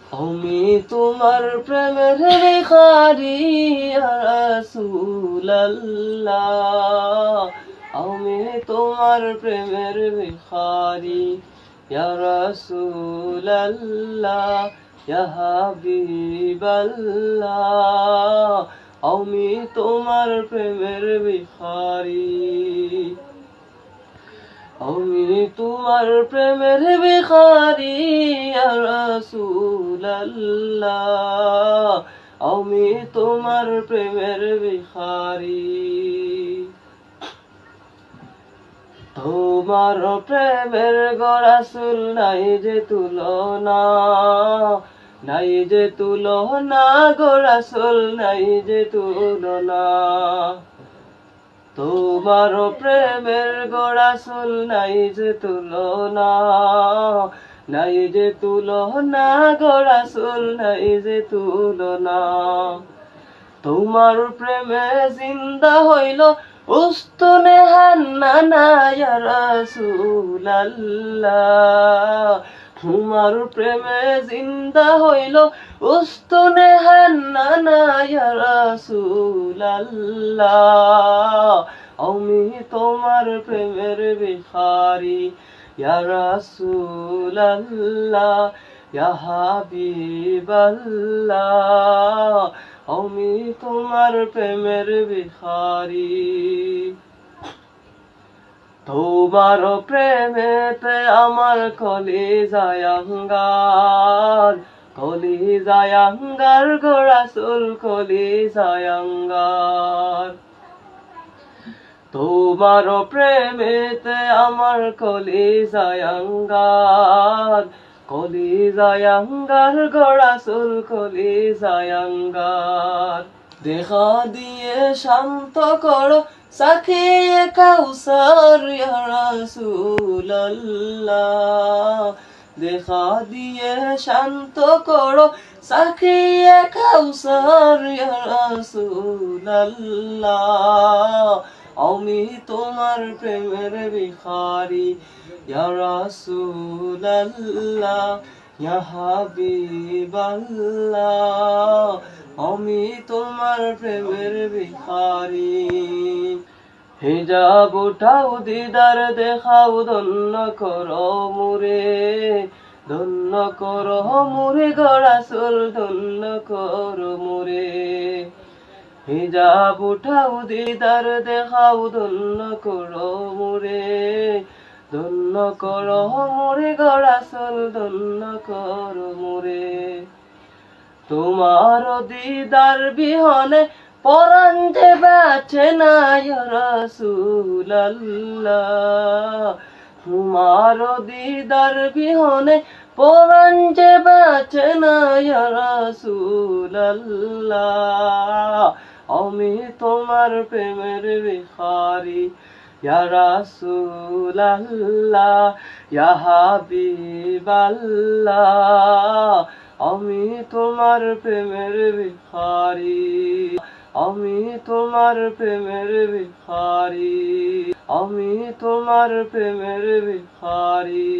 আমি তোমার প্রেমের ভিখারি ইয়া রাসূলুল্লাহ, আমি তোমার প্রেমের ভিখারি ইয়া রাসূলুল্লাহ, ইয়া হাবিবাল্লাহ, আমি তোমার প্রেমের ভিখারি। আমি তোমার প্রেমের ভিখারি ইয়া রাসূলুল্লাহ, আমি তোমার প্রেমের ভিখারি। তোমার প্রেমের গো রাসূল নাই যে তুলনা, নাই যে তুলনা গো রাসূল নাই যে তুলনা। তোমার প্রেমের গো রাসূল নাই যে তুলনা, নাই যে তুলনা গো রাসূল নাই যে তুলনা। তোমার প্রেমে জিন্দা হইল উস্তুনে হান্নানা ইয়া রাসূলুল্লাহ, তোমার প্রেমে জিন্দা হইল উস্তুনে হান্নানা ইয়া রাসূলুল্লাহ, আমি তোমার প্রেমের ভিখারি ইয়া রাসূলুল্লাহ, ইয়া হাবিবাল্লাহ, আমি তোমার প্রেমের ভিখারি। তোমার প্রেমেতে আমার কলিজায় আঙ্গার, কলিজায় আঙ্গার গো রাসূল কলিজায় আঙ্গার। তোমার প্রেমেতে আমার কলিজায় আঙ্গার, কলিজায় আঙ্গার গো রাসূল কলিজায় আঙ্গার। দেখা দিয়ে শান্ত করো সাকিয়ে কাউসার ইয়া রাসূলুল্লাহ, দেখা দিয়ে শান্ত করো সাকিয়ে কাউসার ইয়া রাসূলুল্লাহ, আমি তোমার প্রেমের ভিখারি ইয়া রাসূলুল্লাহ, ইয়া হাবিবাল্লাহ, আমি তোমার প্রেমের ভিখারি। হিজাব উঠাও দিদার দেখাও ধন্য করো মুরে, ধন্য করো মুরে গো রাসূল ধন্য করো মুরে। হিজাব উঠাও দিদার দেখাও ধন্য করো মুরে, ধন্য করো মুরে গো রাসূল ধন্য করো মুরে। তোমার দিদার বিহনে পরাণ যে বাঁচে না ইয়া রাসূলুল্লাহ, তোমার দিদার বিহনে পরাণ যে বাঁচে না ইয়া রাসূলুল্লাহ, আমি তোমার প্রেমের ভিখারি ইয়া রাসূলুল্লাহ, ইয়া হাবিবাল্লাহ, আমি তোমার প্রেমের ভিখারি, আমি তোমার প্রেমের ভিখারি, আমি তোমার প্রেমের ভিখারি।